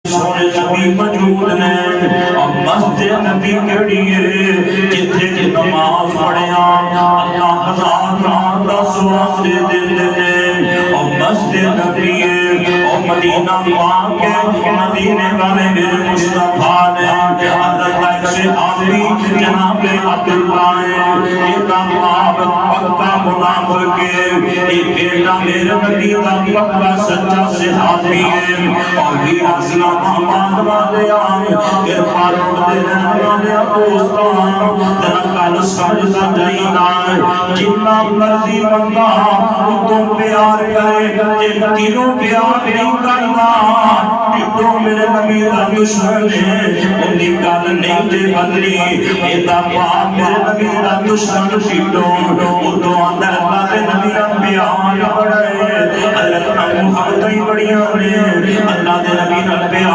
سونے نبی موجود نے اور مسجد نبی کیڑی ہے جتھے کی نماز پڑھیا اللہ ہزار رات دا ثواب دے دیندے نے اور مسجد نبی ہے اور مدینہ پاک ہے مدینے والے میرے مصطفیٰ نے حضرت صحابی جناب عبداللہ ہے یہ باپ پکا منافق ہے یہ بیٹا میرے نبی دا پکا سچا صحابی ہے اور یہ اسلام آباد والے آئے پھر پاروڑ دے رہنے والے دوستان تیرا کل سمجھتا جائینا جتنا مرضی بندہ تو پیار کرے جن تینوں پیار نہیں کرنا تو میرے نبی دا دشمن ہے انہی کل نہیں دے بدلی ایتا باپ میرے نبی دا دشمن پیٹو تو اندر اللہ دے نبی پیار بڑھے اللہ محمد ہی بڑھیا نے